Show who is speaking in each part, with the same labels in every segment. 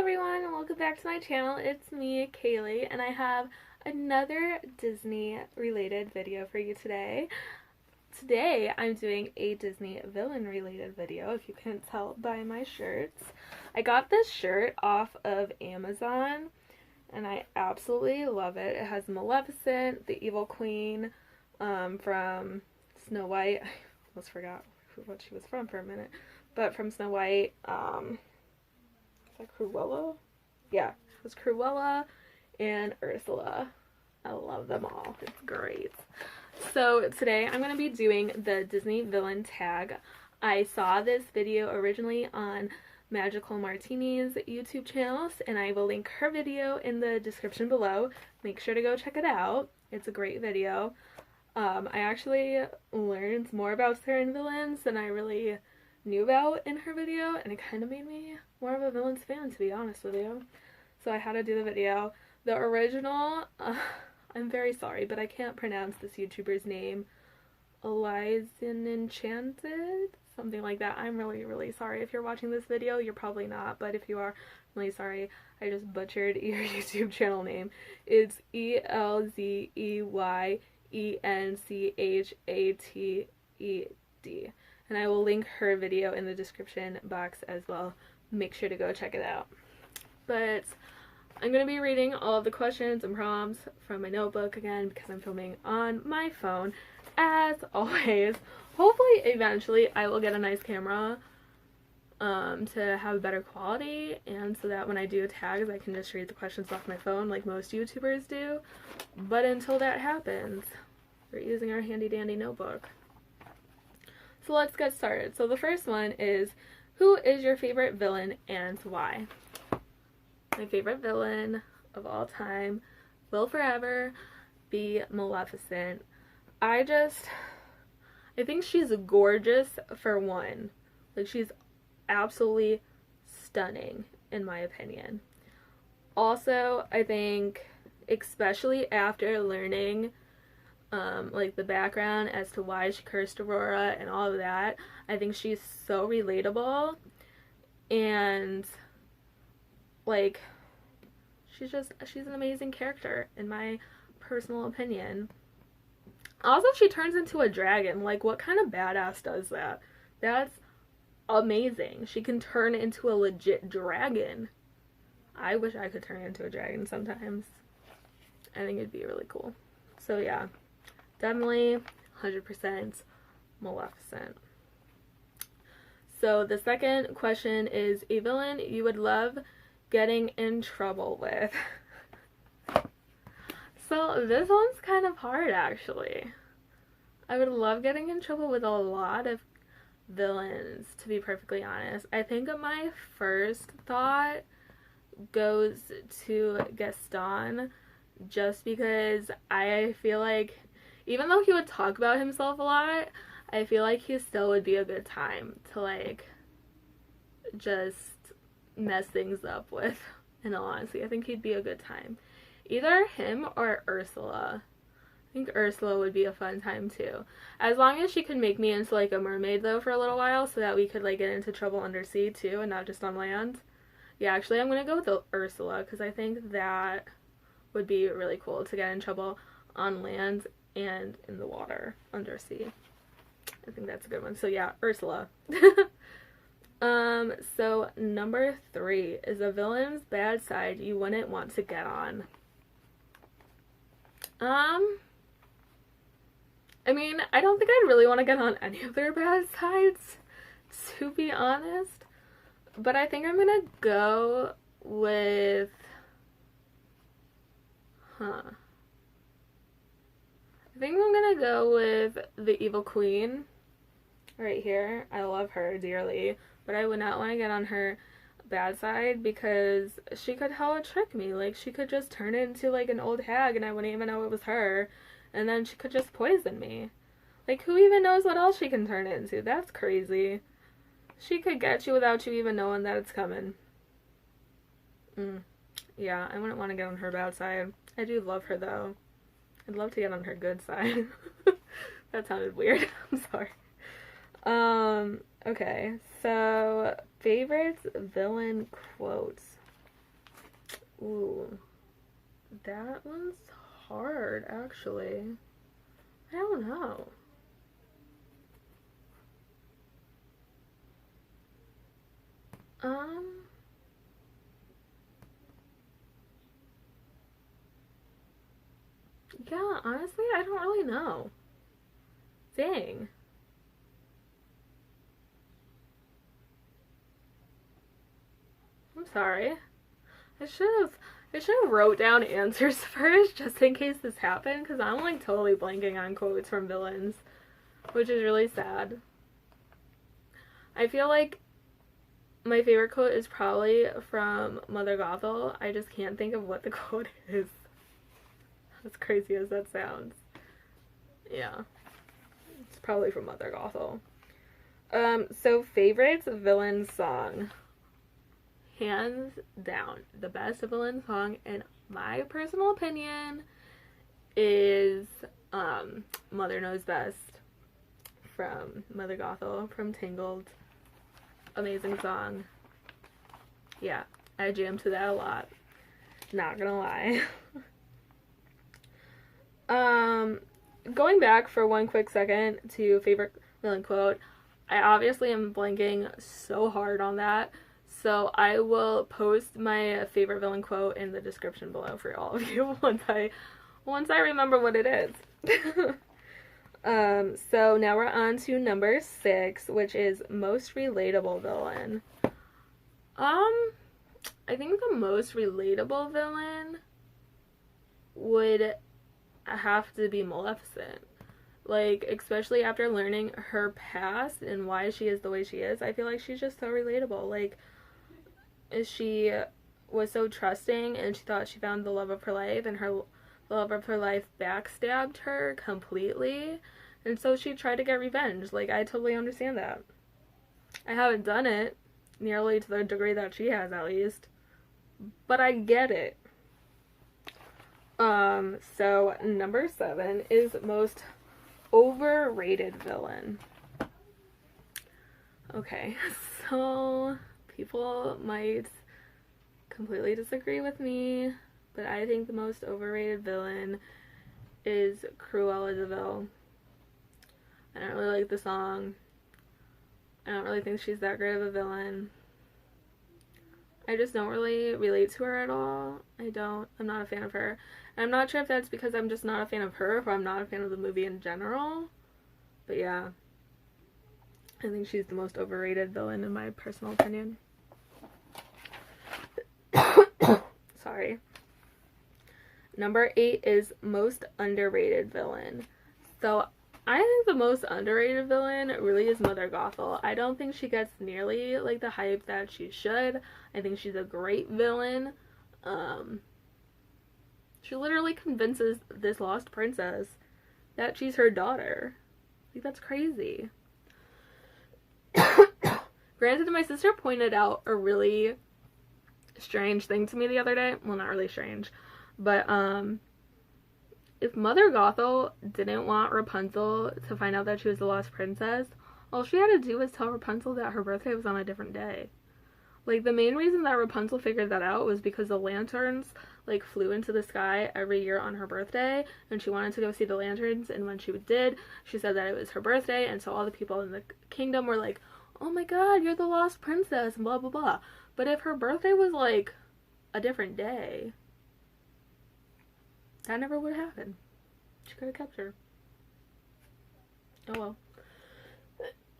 Speaker 1: everyone, and welcome back to my channel. It's me, Kaylee, and I have another Disney related video for you today. Today I'm doing a Disney villain related video, if you couldn't tell by my shirts. I got this shirt off of Amazon and I absolutely love it. It has Maleficent, the evil queen from Snow White. I almost forgot what she was from for a minute, but from Snow White, is that Cruella? Yeah, it was Cruella and Ursula. I love them all. It's great. So today I'm going to be doing the Disney villain tag. I saw this video originally on Magical Martini's YouTube channels, and I will link her video in the description below. Make sure to go check it out. It's a great video. I actually learned more about certain villains than I really knew about in her video, and it kind of made me more of a villains fan, to be honest with you. So I had to do the video. The original, I'm very sorry, but I can't pronounce this YouTuber's name. Elizen Enchanted? Something like that. I'm really sorry. If you're watching this video, you're probably not, but if you are, I'm really sorry. I just butchered your YouTube channel name. It's ELZEYENCHATED. And I will link her video in the description box as well. Make sure to go check it out. But I'm going to be reading all of the questions and prompts from my notebook again because I'm filming on my phone as always. Hopefully eventually I will get a nice camera to have better quality, and so that when I do tags I can just read the questions off my phone like most YouTubers do. But until that happens, we're using our handy dandy notebook. So let's get started. So the first one is, who is your favorite villain and why? My favorite villain of all time will forever be Maleficent. I think she's gorgeous for one. Like, she's absolutely stunning in my opinion. Also, I think, especially after learning like the background as to why she cursed Aurora and all of that, I think she's so relatable, and like she's an amazing character in my personal opinion. Also, she turns into a dragon. Like, what kind of badass does that? That's amazing. She can turn into a legit dragon. I wish I could turn into a dragon sometimes. I think it'd be really cool. So yeah, definitely 100% Maleficent. So the second question is, a villain you would love getting in trouble with. So this one's kind of hard, actually. I would love getting in trouble with a lot of villains, to be perfectly honest. I think my first thought goes to Gaston, just because I feel like, even though he would talk about himself a lot, I feel like he still would be a good time to, like, just mess things up with, in all honesty. I think he'd be a good time. Either him or Ursula. I think Ursula would be a fun time too. As long as she could make me into, like, a mermaid, though, for a little while, so that we could, like, get into trouble undersea too, and not just on land. Yeah, actually, I'm gonna go with the Ursula, because I think that would be really cool to get in trouble on land and in the water, undersea. I think that's a good one. So yeah, Ursula. So number 3 is a villain's bad side you wouldn't want to get on. I mean, I don't think I'd really want to get on any of their bad sides, to be honest. But I think I'm gonna go with, I think I'm gonna go with the evil queen right here. I love her dearly, but I would not want to get on her bad side because she could hella trick me. Like, she could just turn into, like, an old hag and I wouldn't even know it was her, and then she could just poison me. Like, who even knows what else she can turn into? That's crazy. She could get you without you even knowing that it's coming. Yeah, I wouldn't want to get on her bad side. I do love her, though. I'd love to get on her good side. That sounded weird. I'm sorry. Okay, so favorite villain quotes. Ooh. That one's hard, actually. I don't know. Yeah, honestly, I don't really know. Dang. I'm sorry. I should have wrote down answers first just in case this happened, because I'm like totally blanking on quotes from villains, which is really sad. I feel like my favorite quote is probably from Mother Gothel. I just can't think of what the quote is. As crazy as that sounds. Yeah. It's probably from Mother Gothel. So favorite villain song. Hands down, the best villain song in my personal opinion is Mother Knows Best from Mother Gothel from Tangled. Amazing song. Yeah, I jam to that a lot. Not gonna lie. Going back for one quick second to favorite villain quote, I obviously am blanking so hard on that, so I will post my favorite villain quote in the description below for all of you once I remember what it is. So now we're on to number 6, which is most relatable villain. I think the most relatable villain would have to be Maleficent. Like, especially after learning her past and why she is the way she is, I feel like she's just so relatable. Like, she was so trusting and she thought she found the love of her life, and the love of her life backstabbed her completely, and so she tried to get revenge. Like, I totally understand that. I haven't done it nearly to the degree that she has, at least, but I get it. So number 7 is most overrated villain. Okay, so people might completely disagree with me, but I think the most overrated villain is Cruella de Vil. I don't really like the song. I don't really think she's that great of a villain. I just don't really relate to her at all. I'm not a fan of her. And I'm not sure if that's because I'm just not a fan of her, or I'm not a fan of the movie in general. But yeah. I think she's the most overrated villain in my personal opinion. Sorry. Number 8 is most underrated villain. So I think the most underrated villain really is Mother Gothel. I don't think she gets nearly like the hype that she should. I think she's a great villain. She literally convinces this lost princess that she's her daughter. Like, that's crazy. Granted, my sister pointed out a really strange thing to me the other day. Well, not really strange, but if Mother Gothel didn't want Rapunzel to find out that she was the lost princess, all she had to do was tell Rapunzel that her birthday was on a different day. Like, the main reason that Rapunzel figured that out was because the lanterns, like, flew into the sky every year on her birthday, and she wanted to go see the lanterns, and when she did, she said that it was her birthday, and so all the people in the kingdom were like, oh my god, you're the lost princess, and blah, blah, blah. But if her birthday was, like, a different day, that never would happen. She could have kept her. Oh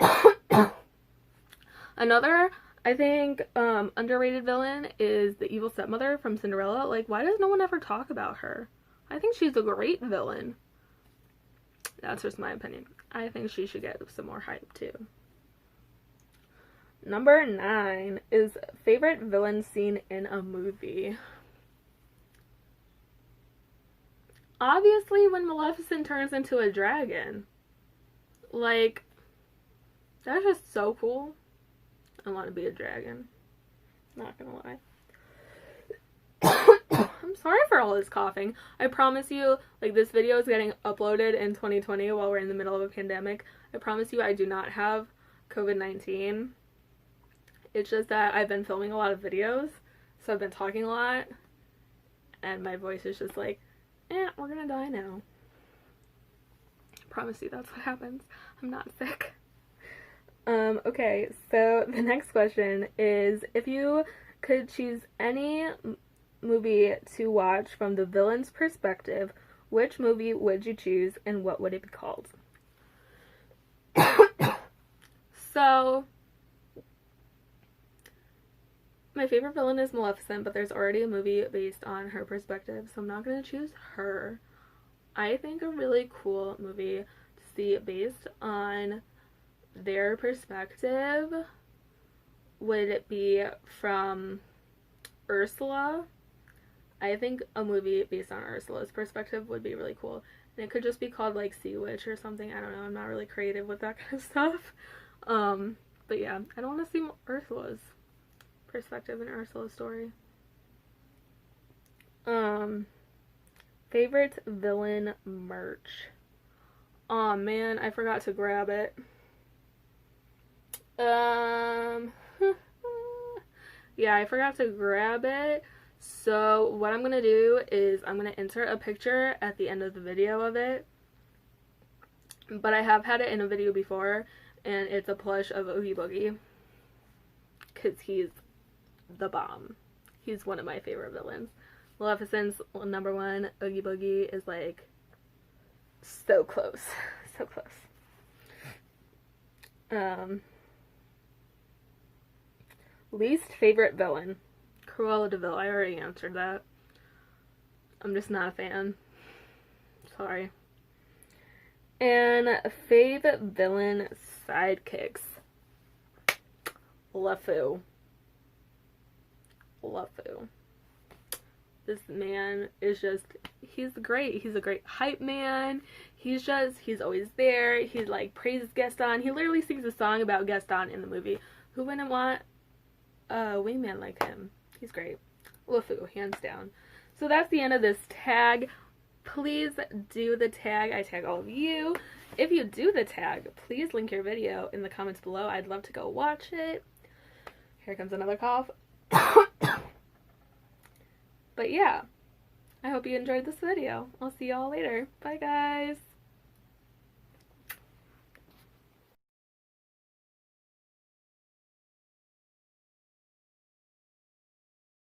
Speaker 1: well. Another, I think, underrated villain is the evil stepmother from Cinderella. Like, why does no one ever talk about her? I think she's a great villain. That's just my opinion. I think she should get some more hype, too. Number 9 is favorite villain scene in a movie. Obviously, when Maleficent turns into a dragon. Like, that's just so cool. I want to be a dragon. Not gonna lie. I'm sorry for all this coughing. I promise you, like, this video is getting uploaded in 2020 while we're in the middle of a pandemic. I promise you I do not have COVID-19. It's just that I've been filming a lot of videos, so I've been talking a lot, and my voice is just like, we're gonna die now. Promise you that's what happens. I'm not sick. Okay, so the next question is, if you could choose any movie to watch from the villain's perspective, which movie would you choose and what would it be called? So, my favorite villain is Maleficent, but there's already a movie based on her perspective, so I'm not going to choose her. I think a really cool movie to see based on their perspective would be from Ursula. I think a movie based on Ursula's perspective would be really cool. And it could just be called like Sea Witch or something. I don't know. I'm not really creative with that kind of stuff. But yeah, I don't want to see Ursula's perspective in Ursula's story. Favorite villain merch. Aw, man, I forgot to grab it. Yeah, I forgot to grab it. So what I'm gonna do is I'm gonna insert a picture at the end of the video of it. But I have had it in a video before, and it's a plush of Oogie Boogie. Because he's the bomb. He's one of my favorite villains. Maleficent's number one. Oogie Boogie is like so close. So close. Least favorite villain. Cruella de Vil. I already answered that. I'm just not a fan. Sorry. And fave villain sidekicks. LeFou. This man is just, he's great. He's a great hype man. He's always there. He like praises Gaston. He literally sings a song about Gaston in the movie. Who wouldn't want a wingman like him? He's great. LeFou, hands down. So that's the end of this tag. Please do the tag. I tag all of you. If you do the tag, please link your video in the comments below. I'd love to go watch it. Here comes another cough. But yeah, I hope you enjoyed this video. I'll see y'all later. Bye guys.